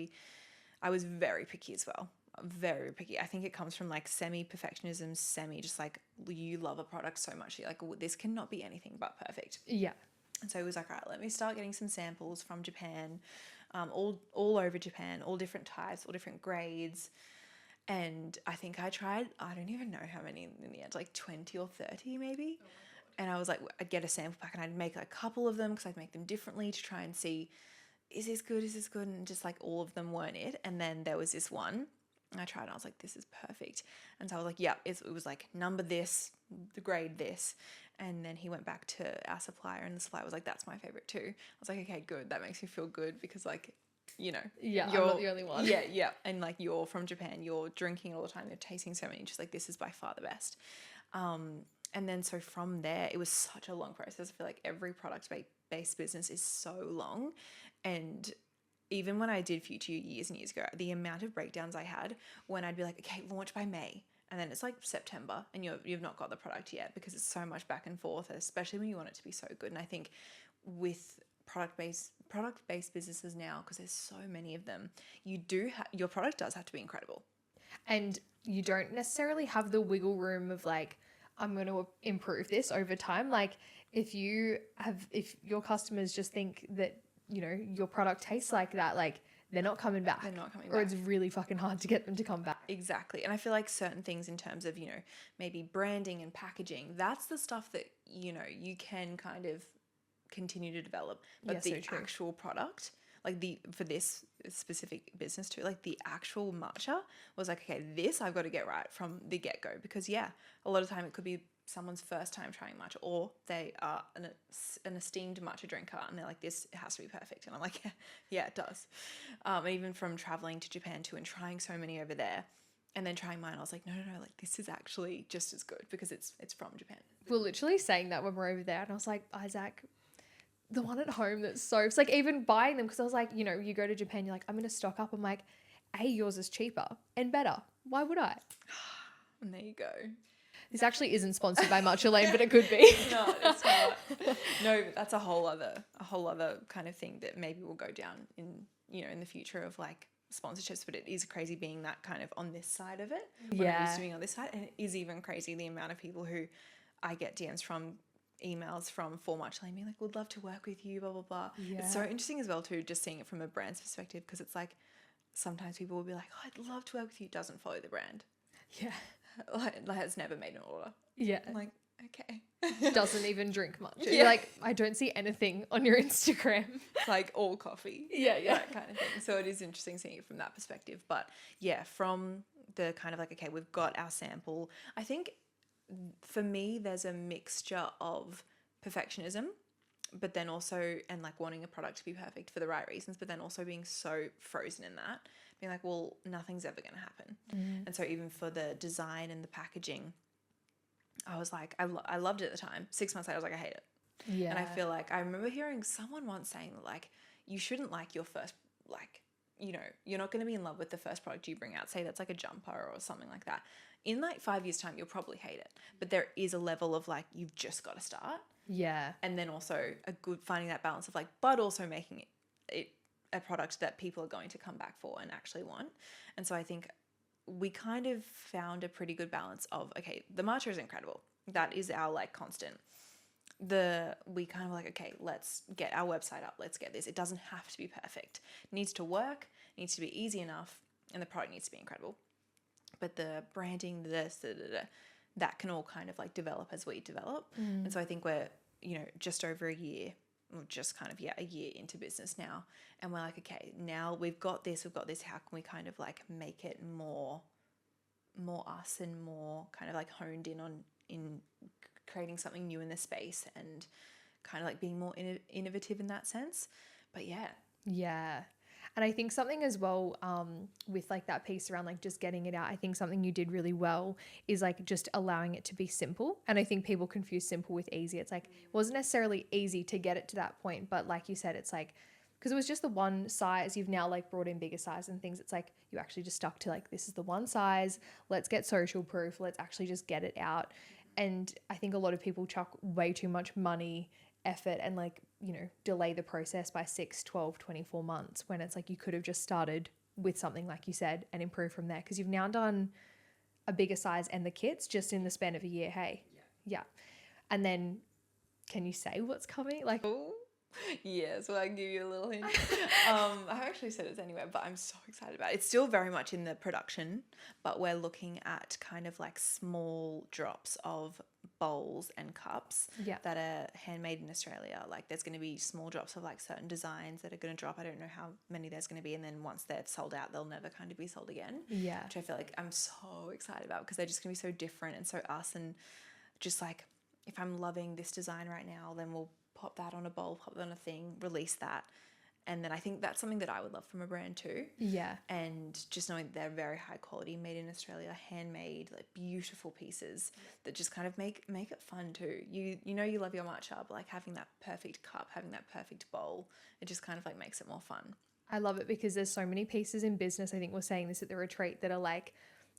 I was very picky as well. Very picky. I think it comes from like semi-perfectionism, just like you love a product so much. You're like, this cannot be anything but perfect. Yeah. And so he was like, all right, let me start getting some samples from Japan, all over Japan, all different types, all different grades. And I think I tried, I don't even know how many in the end, like 20 or 30 maybe. Oh, and I was like, I'd get a sample pack and I'd make a couple of them because I'd make them differently to try and see, is this good? And just like all of them weren't it. And then there was this one and I tried and I was like, this is perfect. And so I was like, yeah, it was like number this, the grade this. And then he went back to our supplier and the supplier was like, that's my favorite too. I was like, okay, good. That makes me feel good because like, you know, yeah, I'm not the only one. Yeah. And like you're from Japan, you're drinking all the time, you're tasting so many, just like this is by far the best. And then so from there, it was such a long process. I feel like every product-based business is so long. And even when I did Future years and years ago, the amount of breakdowns I had when I'd be like, okay, launch by May. And then it's like September and you've not got the product yet because it's so much back and forth, especially when you want it to be so good. And I think with product-based businesses now, because there's so many of them, your product does have to be incredible. And you don't necessarily have the wiggle room of like, I'm going to improve this over time. Like if your customers just think that, you know, your product tastes like that, like they're not coming back. Or it's really fucking hard to get them to come back. Exactly. And I feel like certain things in terms of, you know, maybe branding and packaging, that's the stuff that, you know, you can kind of continue to develop. But the actual product, like for this specific business too, like the actual matcha was like, okay, this I've got to get right from the get-go. Because yeah, a lot of time it could be someone's first time trying matcha, or they are an esteemed matcha drinker and they're like, this has to be perfect. And I'm like, yeah, it does. Even from traveling to Japan too and trying so many over there and then trying mine, I was like, no, like this is actually just as good because it's from Japan. We're literally saying that when we're over there and I was like, Isaac, the one at home that's so, it's like even buying them, because I was like, you know, you go to Japan, you're like, I'm going to stock up. I'm like, yours is cheaper and better. Why would I? And there you go. This actually isn't sponsored by Matcha Lane, but it could be. No, it's not. No, but that's a whole other kind of thing that maybe will go down in the future of like sponsorships. But it is crazy being that kind of on this side of it. What I was doing on this side, and it is even crazy the amount of people who I get DMs from, emails from for Matcha Lane being like, would love to work with you, blah blah blah. Yeah. It's so interesting as well too, just seeing it from a brand's perspective, because it's like sometimes people will be like, oh, I'd love to work with you, doesn't follow the brand. Yeah. Like has never made an order. Yeah. I'm like, okay. Doesn't even drink much. Yeah. You're like, I don't see anything on your Instagram. It's like all coffee. Yeah. That kind of thing. So it is interesting seeing it from that perspective. But yeah, from the kind of like, okay, we've got our sample. I think for me, there's a mixture of perfectionism, but then also, and like wanting a product to be perfect for the right reasons, but then also being so frozen in that, being like, well, nothing's ever going to happen. And so even for the design and the packaging, I was like, I loved it at the time. 6 months later, I was like, I hate it. Yeah. And I feel like I remember hearing someone once saying that like, you shouldn't like your first, like, you know, you're not going to be in love with the first product you bring out. Say that's like a jumper or something like that. In like 5 years time, you'll probably hate it. But there is a level of like, you've just got to start. Yeah. And then also finding that balance of like, but also making it a product that people are going to come back for and actually want. And so I think we kind of found a pretty good balance of, okay, the matcha is incredible. That is our like constant. We kind of like, okay, let's get our website up. Let's get this. It doesn't have to be perfect. It needs to work, it needs to be easy enough, and the product needs to be incredible. But the branding, that can all kind of like develop as we develop. And so I think we're, just over a year, or just kind of, a year into business now. And we're like, okay, now we've got this. How can we kind of like make it more us and more kind of like honed in creating something new in the space and kind of like being more innovative in that sense. But Yeah. And I think something as well with like that piece around like just getting it out, I think something you did really well is like just allowing it to be simple. And I think people confuse simple with easy. It's like, it wasn't necessarily easy to get it to that point, but like you said, it's like, because it was just the one size, you've now like brought in bigger size and things. It's like you actually just stuck to like, this is the one size, let's get social proof, let's actually just get it out. And I think a lot of people chuck way too much money, effort, and like, delay the process by 6, 12, 24 months when it's like you could have just started with something like you said and improved from there, because you've now done a bigger size and the kits just in the span of a year. Hey. Yeah. And then can you say what's coming? Like, yeah, so I can give you a little hint. I actually said it anyway, but I'm so excited about it. It's still very much in the production, but we're looking at kind of like small drops of bowls and cups that are handmade in Australia. Like there's going to be small drops of like certain designs that are going to drop. I don't know how many there's going to be. And then once they're sold out, they'll never kind of be sold again. Yeah. Which I feel like I'm so excited about because they're just going to be so different and so us. And just like, if I'm loving this design right now, then we'll pop that on a bowl, pop that on a thing, release that. And then I think that's something that I would love from a brand too. Yeah. And just knowing they're very high quality, made in Australia, handmade, like beautiful pieces that just kind of make it fun too. You love your matcha, but like having that perfect cup, having that perfect bowl, it just kind of like makes it more fun. I love it because there's so many pieces in business. I think we're saying this at the retreat that are like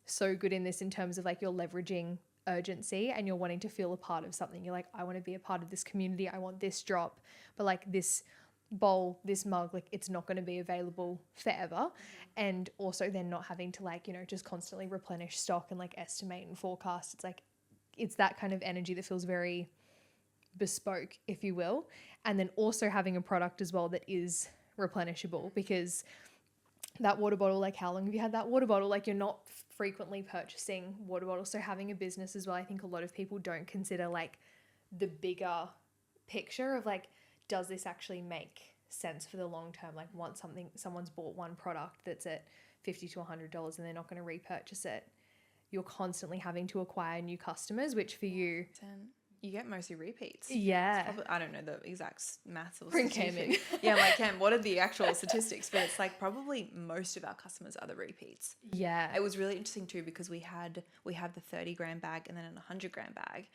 so good in this in terms of like you're leveraging urgency and you're wanting to feel a part of something. You're like, I want to be a part of this community. I want this drop, but like this bowl, this mug, like it's not going to be available forever. And also then not having to like, just constantly replenish stock and like estimate and forecast. It's like, it's that kind of energy that feels very bespoke, if you will. And then also having a product as well that is replenishable, because that water bottle, like how long have you had that water bottle? Like you're not frequently purchasing water bottles. So having a business as well, I think a lot of people don't consider like the bigger picture of like, does this actually make sense for the long term? Like once someone's bought one product that's at $50 to $100 and they're not going to repurchase it, you're constantly having to acquire new customers, which for you... You get mostly repeats. Yeah. Probably, I don't know the exact maths or Bring Cam in. Yeah, like Cam, what are the actual statistics? But it's like probably most of our customers are the repeats. Yeah. It was really interesting too because we have the 30 gram bag and then an 100 gram bag.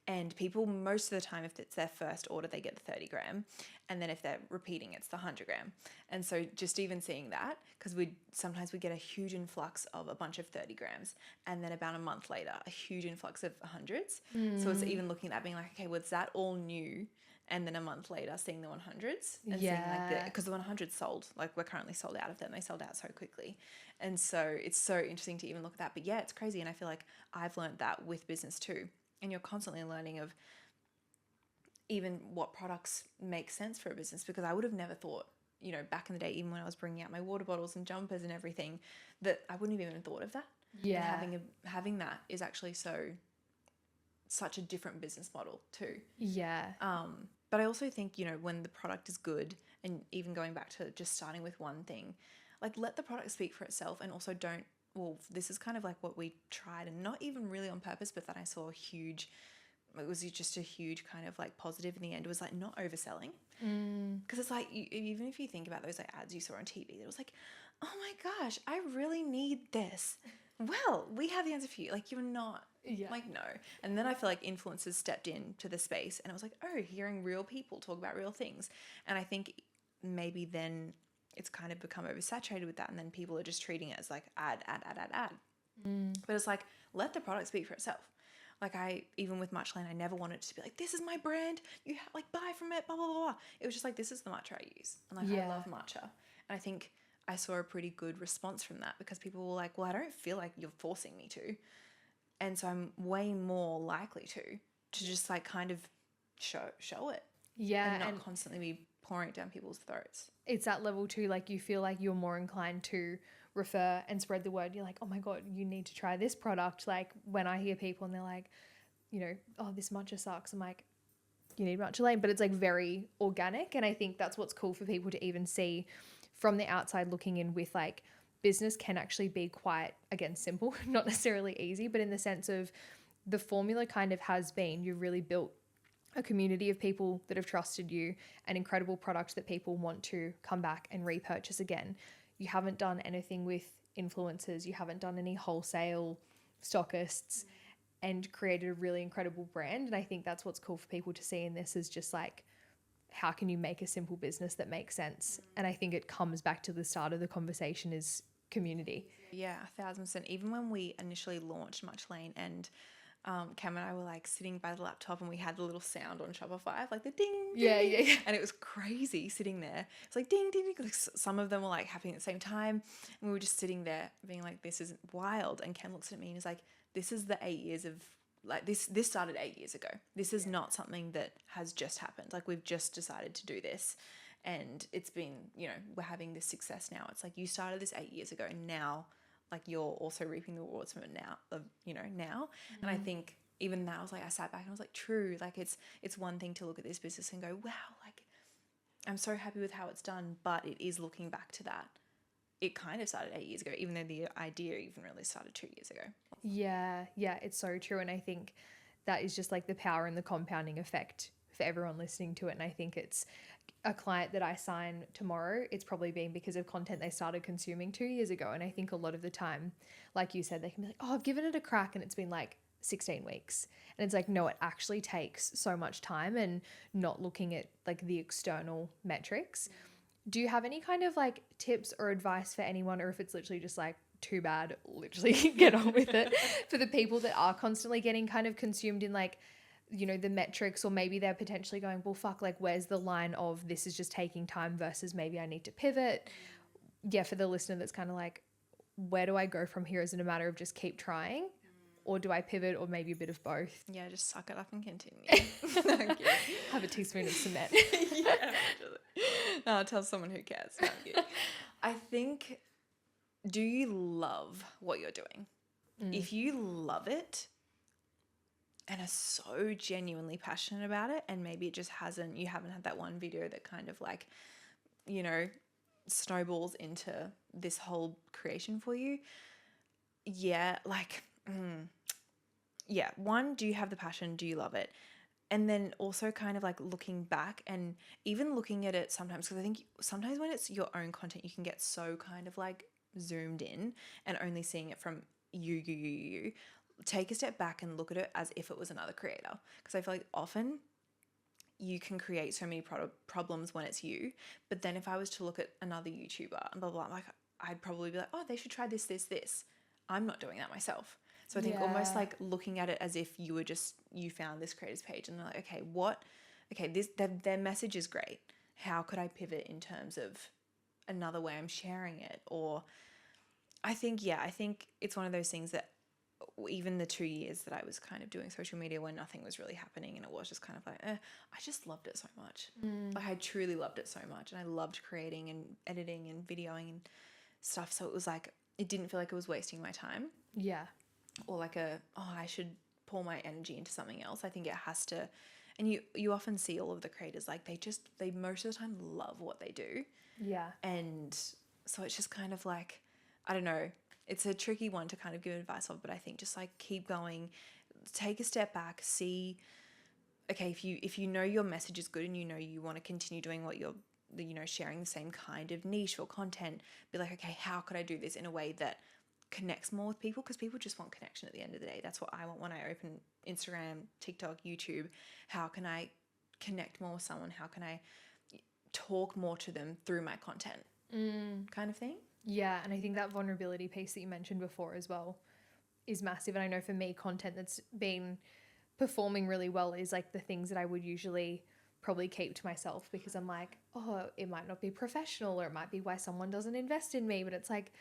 And people, most of the time, if it's their first order, they get the 30 gram. And then if they're repeating, it's the 100 gram. And so just even seeing that, because sometimes we get a huge influx of a bunch of 30 grams. And then about a month later, a huge influx of 100s. So it's even looking at that being like, okay, was that all new? And then a month later, seeing the 100s. And seeing like because the 100s sold, like we're currently sold out of them. They sold out so quickly. And so it's so interesting to even look at that. But yeah, it's crazy. And I feel like I've learned that with business too. And you're constantly learning of even what products make sense for a business, because I would have never thought, back in the day, even when I was bringing out my water bottles and jumpers and everything, that I wouldn't have even thought of that. Yeah. And having that is actually such a different business model too. Yeah. But I also think, when the product is good, and even going back to just starting with one thing, like let the product speak for itself, and also don't, well, this is kind of like what we tried, and not even really on purpose, but then I saw it was just a huge kind of like positive in the end. It was like not overselling. Because it's like, even if you think about those like ads you saw on TV, it was like, oh my gosh, I really need this. Well, we have the answer for you. Like you're not like, no. And then I feel like influencers stepped into the space and it was like, oh, hearing real people talk about real things. And I think maybe then it's kind of become oversaturated with that, and then people are just treating it as like ad. But it's like, let the product speak for itself. Like even with Matcha Lane, I never wanted it to be like, this is my brand, you like buy from it, blah, blah, blah, blah. It was just like, this is the matcha I use. And like, I love matcha. And I think I saw a pretty good response from that because people were like, well, I don't feel like you're forcing me to. And so I'm way more likely to just like kind of show it. Yeah. And not constantly be pouring it down people's throats. It's that level too, like you feel like you're more inclined to refer and spread the word. You're like, oh my God, you need to try this product. Like when I hear people and they're like, you know, oh, this matcha sucks, I'm like, you need Matcha Lane. But it's like very organic. And I think that's what's cool for people to even see from the outside looking in with like business can actually be quite, again, simple, not necessarily easy, but in the sense of the formula kind of has been, you've really built a community of people that have trusted you, an incredible product that people want to come back and repurchase again. You haven't done anything with influencers. You haven't done any wholesale stockists and created a really incredible brand. And I think that's what's cool for people to see in this is just like, how can you make a simple business that makes sense? And I think it comes back to the start of the conversation is community. Yeah, 1,000%. Even when we initially launched Matcha Lane and Cam and I were like sitting by the laptop and we had the little sound on Shopify, like the ding, ding, ding. Yeah. And it was crazy sitting there. It's like ding, ding, ding. Like some of them were like happening at the same time. And we were just sitting there being like, this is wild. And Cam looks at me and is like, this is the 8 years of like this started 8 years ago. This is not something that has just happened. Like we've just decided to do this. And it's been, you know, we're having this success now. It's like you started this 8 years ago and now like you're also reaping the rewards from it now, now. And I think even that, I was like, I sat back and I was like, true. Like it's one thing to look at this business and go, wow, like I'm so happy with how it's done. But it is looking back to that. It kind of started 8 years ago, even though the idea even really started 2 years ago. Yeah, it's so true. And I think that is just like the power and the compounding effect for everyone listening to it. And I think it's a client that I sign tomorrow, it's probably been because of content they started consuming 2 years ago. And I think a lot of the time, like you said, they can be like, oh, I've given it a crack and it's been like 16 weeks. And it's like, no, it actually takes so much time and not looking at like the external metrics. Do you have any kind of like tips or advice for anyone, or if it's literally just like too bad, literally get on with it, for the people that are constantly getting kind of consumed in like, you know, the metrics, or maybe they're potentially going, well, fuck, like where's the line of this is just taking time versus maybe I need to pivot? Yeah, for the listener that's kind of like, where do I go from here? Is it a matter of just keep trying? Or do I pivot, or maybe a bit of both? Yeah, just suck it up and continue. Have a teaspoon of cement. Yeah, no, I'll tell someone who cares. No, I think, do you love what you're doing? If you love it and are so genuinely passionate about it, and maybe it just you haven't had that one video that kind of like, you know, snowballs into this whole creation for you. Yeah, like, one, do you have the passion? Do you love it? And then also kind of like looking back and even looking at it sometimes, because I think sometimes when it's your own content, you can get so kind of like zoomed in and only seeing it from you. Take a step back and look at it as if it was another creator. Because I feel like often you can create so many problems when it's you. But then if I was to look at another YouTuber and blah, blah, blah, like I'd probably be like, oh, they should try this. I'm not doing that myself. So I think almost like looking at it as if you found this creator's page and they're like, their message is great. How could I pivot in terms of another way I'm sharing it? Or I think it's one of those things that even the 2 years that I was kind of doing social media when nothing was really happening and it was just kind of like, I just loved it so much. Like I truly loved it so much, and I loved creating and editing and videoing and stuff. So it was like, it didn't feel like it was wasting my time. Yeah. Or like I should pour my energy into something else. I think it has to, and you often see all of the creators, like they most of the time love what they do. Yeah. And so it's just kind of like, I don't know, it's a tricky one to kind of give advice of, but I think just like keep going, take a step back, see, okay, if you know your message is good and you know you want to continue doing what you're, you know, sharing the same kind of niche or content, be like, okay, how could I do this in a way that connects more with people? Because people just want connection at the end of the day. That's what I want when I open Instagram, TikTok, YouTube. How can I connect more with someone? How can I talk more to them through my content? Kind of thing. Yeah, and I think that vulnerability piece that you mentioned before as well, is massive. And I know for me, content that's been performing really well is like the things that I would usually probably keep to myself, because I'm like, oh, it might not be professional, or it might be why someone doesn't invest in me. But it's like,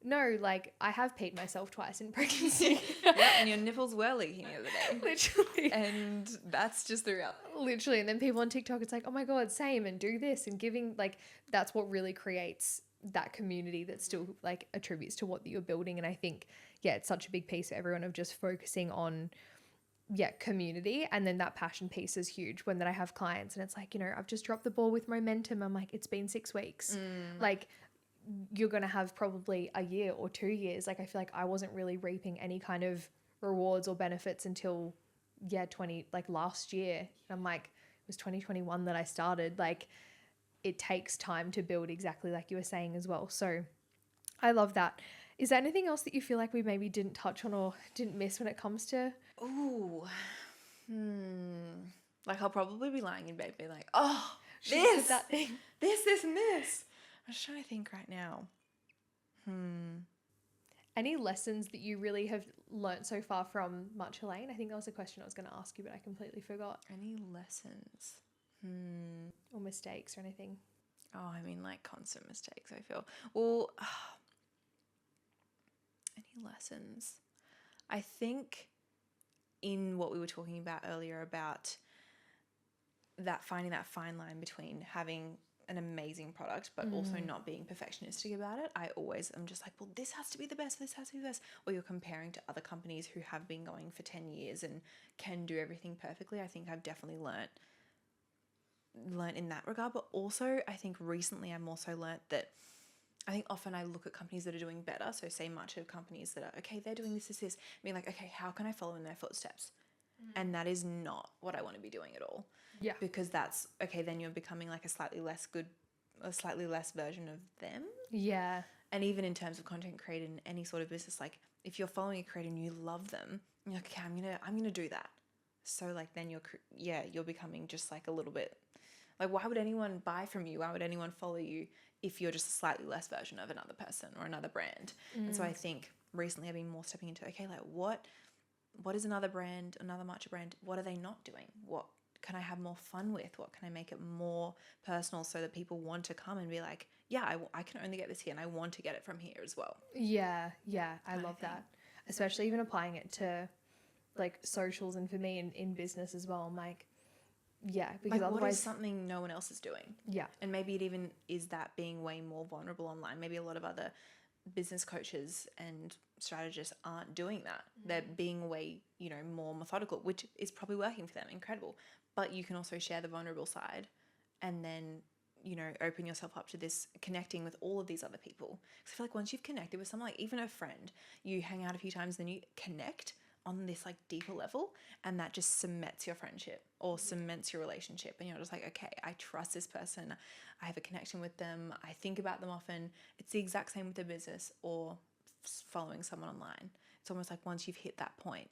no, like I have peed myself twice in pregnancy. Yeah, and your nipples were leaking the other day. Literally. And that's just the reality. Literally. And then people on TikTok, it's like, oh my God, same, and do this and giving, like, that's what really creates that community that still like attributes to what you're building. And I think, yeah, it's such a big piece for everyone of just focusing on, yeah, community. And then that passion piece is huge when then I have clients and it's like, you know, I've just dropped the ball with momentum. I'm like, it's been 6 weeks. Like, you're going to have probably a year or 2 years. Like, I feel like I wasn't really reaping any kind of rewards or benefits until, yeah, last year. And I'm like, it was 2021 that I started. Like, it takes time to build, exactly like you were saying as well. So I love that. Is there anything else that you feel like we maybe didn't touch on or didn't miss when it comes to? Ooh. Like, I'll probably be lying in bed being like, oh, This, this, and this. I'm just trying to think right now. Any lessons that you really have learnt so far from Matcha Lane? I think that was a question I was going to ask you, but I completely forgot. Any lessons? Or mistakes or anything? Oh, I mean, like constant mistakes, I feel. Well, any lessons? I think in what we were talking about earlier about that, finding that fine line between having an amazing product but also not being perfectionistic about it. I always am just like, well, this has to be the best, this has to be the best. Or you're comparing to other companies who have been going for 10 years and can do everything perfectly. I think I've definitely learnt in that regard. But also I think recently I'm also learnt that I think often I look at companies that are doing better. So say much of companies that are, okay, they're doing this. Being like, okay, how can I follow in their footsteps? And that is not what I want to be doing at all. Yeah. Because that's, okay, then you're becoming like a slightly less version of them. Yeah. And even in terms of content creator in any sort of business, like if you're following a creator and you love them, you're like, okay, I'm gonna do that. So like then you're becoming just like a little bit, like why would anyone buy from you? Why would anyone follow you if you're just a slightly less version of another person or another brand? And so I think recently I've been more stepping into, okay, like what is another brand, another matcha brand? What are they not doing? What can I have more fun with? What can I make it more personal so that people want to come and be like, yeah, I can only get this here and I want to get it from here as well. Yeah. I love that. Especially even applying it to like socials and for me in business as well. I'm like, yeah, because like, otherwise what is something no one else is doing? Yeah. And maybe it even is that being way more vulnerable online. Maybe a lot of other business coaches and strategists aren't doing that. They're being way, more methodical, which is probably working for them. Incredible. But you can also share the vulnerable side and then, open yourself up to this connecting with all of these other people. Because I feel like once you've connected with someone, like even a friend, you hang out a few times, then you connect on this like deeper level, and that just cements your friendship or cements your relationship. And you're just like, okay, I trust this person. I have a connection with them. I think about them often. It's the exact same with the business or following someone online. It's almost like once you've hit that point,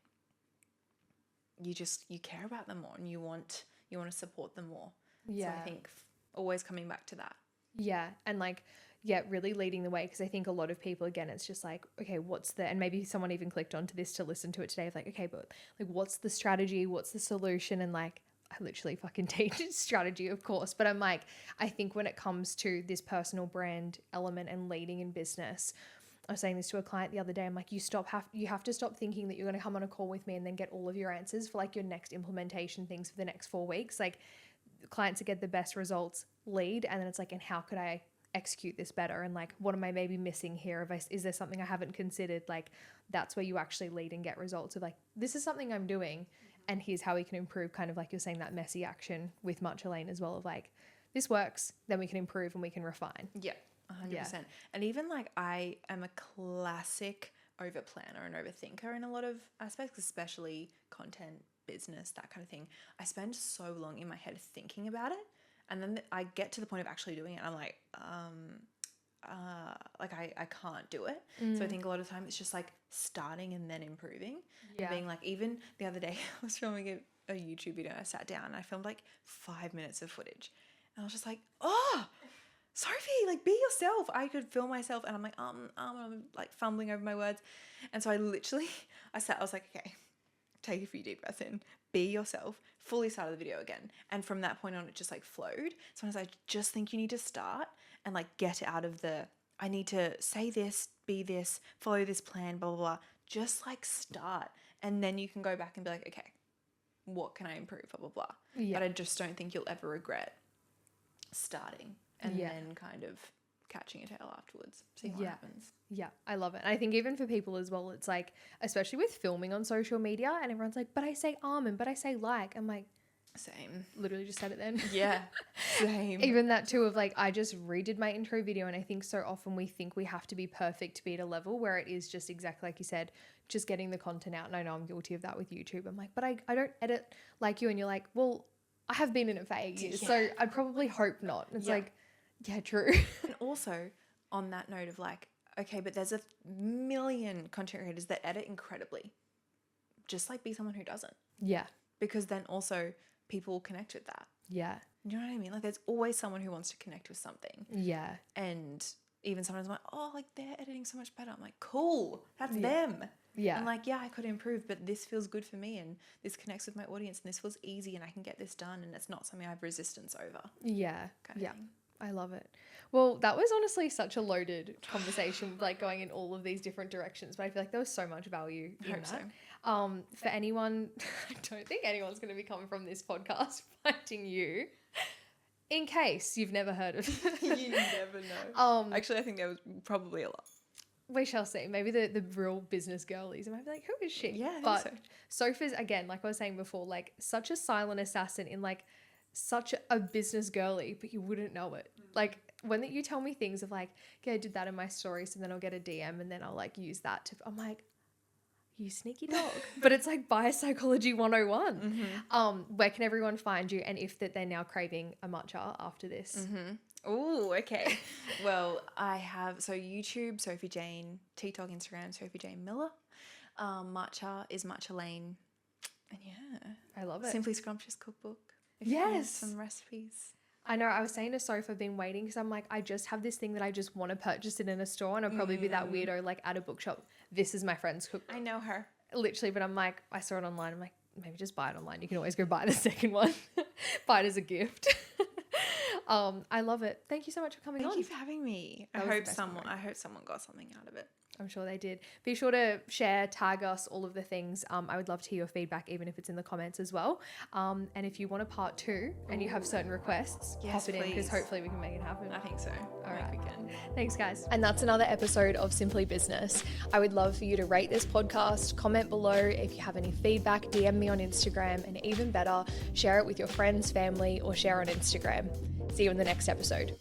you care about them more and you want to support them more. Yeah. So I think always coming back to that. Yeah. And like, yeah, really leading the way, because I think a lot of people, again, it's just like, okay, and maybe someone even clicked onto this to listen to it today, like, okay, but like, what's the strategy? What's the solution? And like, I literally fucking teach strategy, of course, but I'm like, I think when it comes to this personal brand element and leading in business, I was saying this to a client the other day. I'm like, you have to stop thinking that you're going to come on a call with me and then get all of your answers for like your next implementation things for the next 4 weeks. Like, clients that get the best results lead, and then it's like, and how could I execute this better? And like, what am I maybe missing here? Is there something I haven't considered? Like, that's where you actually lead and get results of like, this is something I'm doing and here's how we can improve, kind of like you're saying, that messy action with Matcha Lane as well, of like, this works, then we can improve and we can refine. Yeah, 100%. Yeah. And even like, I am a classic over planner and overthinker in a lot of aspects, especially content, business, that kind of thing. I spend so long in my head thinking about it, and then I get to the point of actually doing it and I'm like, I can't do it. So I think a lot of the time it's just like starting and then improving. Yeah. Being like, even the other day I was filming a YouTube video. I sat down and I filmed like 5 minutes of footage and I was just like, Sophie, like, be yourself. I could feel myself and I'm like, I'm like fumbling over my words. And so I was like, okay, take a few deep breaths in, be yourself, fully started the video again. And from that point on, it just like flowed. Sometimes I just think you need to start and like get out of I need to say this, be this, follow this plan, blah, blah, blah. Just like start. And then you can go back and be like, okay, what can I improve, blah, blah, blah. Yeah. But I just don't think you'll ever regret starting and then kind of catching a tail afterwards, seeing what happens. Yeah, I love it. And I think even for people as well, it's like, especially with filming on social media, and everyone's like, but I say and but I say like. I'm like, same. Literally just said it then. Yeah, same. Even that too of like, I just redid my intro video, and I think so often we think we have to be perfect to be at a level where it is just exactly like you said, just getting the content out. And I know I'm guilty of that with YouTube. I'm like, but I don't edit like you. And you're like, well, I have been in it for 8 years, so I'd probably hope not. And it's like, yeah, true. And also on that note of like, okay, but there's a million content creators that edit incredibly. Just like be someone who doesn't. Yeah. Because then also people will connect with that. Yeah. You know what I mean? Like there's always someone who wants to connect with something. Yeah. And even sometimes I'm like, oh, like they're editing so much better. I'm like, cool, that's them. Yeah. I'm like, yeah, I could improve, but this feels good for me and this connects with my audience and this feels easy and I can get this done and it's not something I have resistance over. Yeah. Kind of thing. I love it. Well, that was honestly such a loaded conversation, like going in all of these different directions, but I feel like there was so much value in that. So. For anyone, I don't think anyone's going to be coming from this podcast finding you, in case you've never heard of it. You never know. Actually, I think there was probably a lot. We shall see. Maybe the real business girlies. I might be like, who is she? Yeah, I but think so. Sophie's, again, like I was saying before, like such a silent assassin in like such a business girly, but you wouldn't know it. Like when you tell me things of like, okay, I did that in my stories, and then I'll get a DM and then I'll like use that to, I'm like, you sneaky dog. But it's like biopsychology 101. Mm-hmm. Where can everyone find you? And if that they're now craving a matcha after this? Mm-hmm. Oh, okay. Well, I have, so YouTube, Sophie Jayne, TikTok, Instagram, Sophie Jayne Miller. Matcha is Matcha Lane. And yeah. I love it. Simply Scrumptious Cookbook. If you want some recipes. I know. I was saying to Sophie, I've been waiting because I'm like, I just have this thing that I just want to purchase it in a store, and I'll probably be that weirdo like at a bookshop. This is my friend's cookbook. I know her. Literally, but I'm like, I saw it online. I'm like, maybe just buy it online. You can always go buy the second one. Buy it as a gift. I love it. Thank you so much for coming on. Thank you for having me. I hope someone got something out of it. I'm sure they did. Be sure to share, tag us, all of the things. I would love to hear your feedback, even if it's in the comments as well. And if you want a part 2 and you have certain requests, pop it in because hopefully we can make it happen. I think so. All right. We can. Thanks, guys. And that's another episode of Simply Business. I would love for you to rate this podcast, comment below if you have any feedback, DM me on Instagram, and even better, share it with your friends, family, or share on Instagram. See you in the next episode.